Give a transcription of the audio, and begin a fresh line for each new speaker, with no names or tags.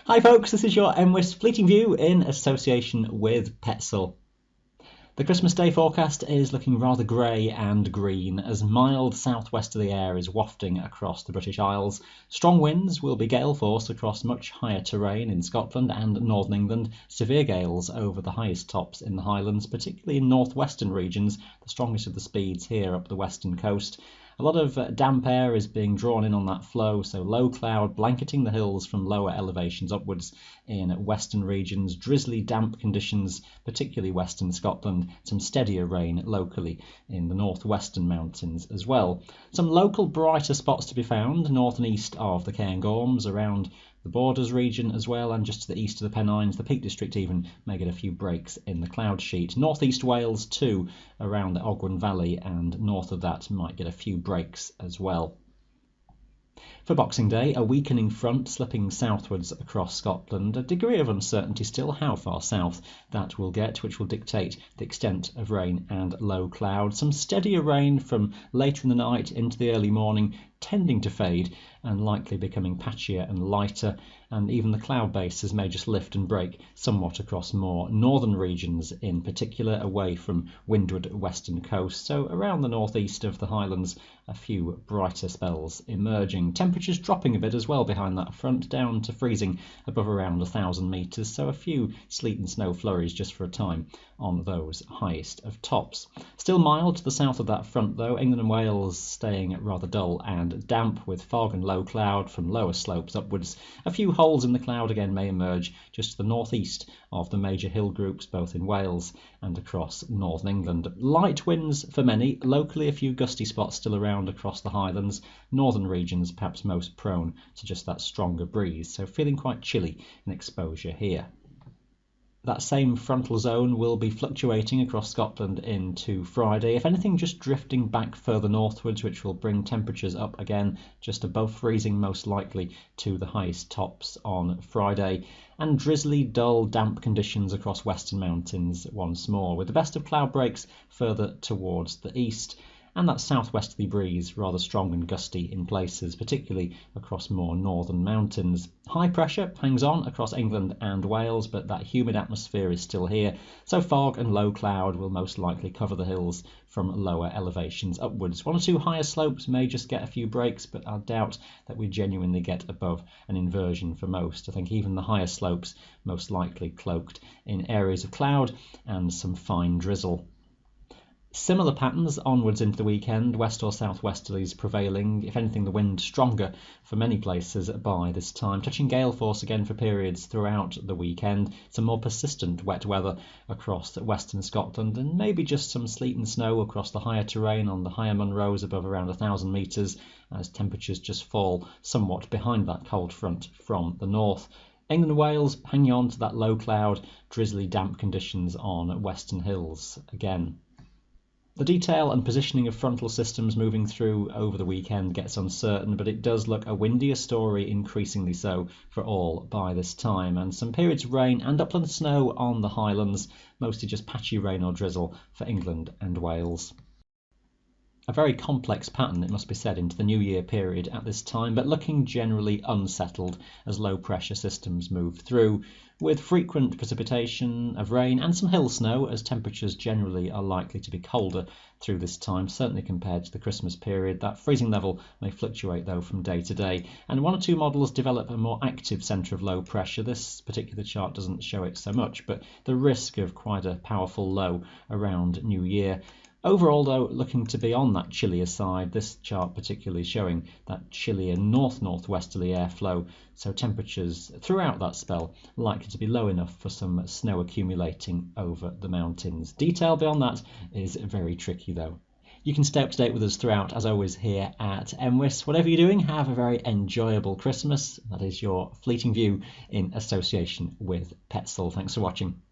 Hi folks, this is your MWIS Fleeting View in association with Petzl. The Christmas Day forecast is looking rather grey and green as mild southwesterly air is wafting across the British Isles. Strong winds will be gale force across much higher terrain in Scotland and northern England. Severe gales over the highest tops in the Highlands, particularly in northwestern regions, the strongest of the speeds here up the western coast. A lot of damp air is being drawn in on that flow, so low cloud blanketing the hills from lower elevations upwards in western regions. Drizzly damp conditions, particularly western Scotland. Some steadier rain locally in the northwestern mountains as well. Some local brighter spots to be found north and east of the Cairngorms, around the Borders region as well, and just to the east of the Pennines. The Peak District even may get a few breaks in the cloud sheet. Northeast Wales too, around the Ogwen Valley, and north of that might get a few breaks as well. For Boxing Day, a weakening front slipping southwards across Scotland. A degree of uncertainty still how far south that will get, which will dictate the extent of rain and low cloud. Some steadier rain from later in the night into the early morning, tending to fade and likely becoming patchier and lighter, and even the cloud bases may just lift and break somewhat across more northern regions, in particular away from windward western coast. So around the northeast of the Highlands, a few brighter spells emerging. Temperatures dropping a bit as well behind that front, down to freezing above around 1,000 metres, so a few sleet and snow flurries just for a time on those highest of tops. Still mild to the south of that front though, England and Wales staying rather dull and damp with fog and low cloud from lower slopes upwards. A few holes in the cloud again may emerge just to the northeast of the major hill groups, both in Wales and across northern England. Light winds for many, locally a few gusty spots still around across the Highlands. Northern regions perhaps most prone to just that stronger breeze, so feeling quite chilly in exposure here. That same frontal zone will be fluctuating across Scotland into Friday, if anything just drifting back further northwards, which will bring temperatures up again just above freezing, most likely to the highest tops on Friday, and drizzly, dull, damp conditions across western mountains once more, with the best of cloud breaks further towards the east, and that southwesterly breeze rather strong and gusty in places, particularly across more northern mountains. High pressure hangs on across England and Wales, but that humid atmosphere is still here, so fog and low cloud will most likely cover the hills from lower elevations upwards. One or two higher slopes may just get a few breaks, but I doubt that we genuinely get above an inversion for most. I think even the higher slopes most likely cloaked in areas of cloud and some fine drizzle. Similar patterns onwards into the weekend, west or southwesterlies prevailing, if anything the wind stronger for many places by this time, touching gale force again for periods throughout the weekend. Some more persistent wet weather across western Scotland, and maybe just some sleet and snow across the higher terrain on the higher Munros above around 1,000 metres, as temperatures just fall somewhat behind that cold front from the north. England and Wales hanging on to that low cloud, drizzly damp conditions on western hills again. The detail and positioning of frontal systems moving through over the weekend gets uncertain, but it does look a windier story, increasingly so for all by this time, and some periods of rain and upland snow on the Highlands, mostly just patchy rain or drizzle for England and Wales. A very complex pattern, it must be said, into the New Year period at this time, but looking generally unsettled as low pressure systems move through, with frequent precipitation of rain and some hill snow, as temperatures generally are likely to be colder through this time, certainly compared to the Christmas period. That freezing level may fluctuate though from day to day, and one or two models develop a more active centre of low pressure. This particular chart doesn't show it so much, but the risk of quite a powerful low around New Year. Overall, though, looking to be on that chillier side, this chart particularly showing that chillier north-northwesterly airflow, so temperatures throughout that spell likely to be low enough for some snow accumulating over the mountains. Detail beyond that is very tricky, though. You can stay up to date with us throughout, as always, here at MWIS. Whatever you're doing, have a very enjoyable Christmas. That is your Fleeting View in association with Petzl. Thanks for watching.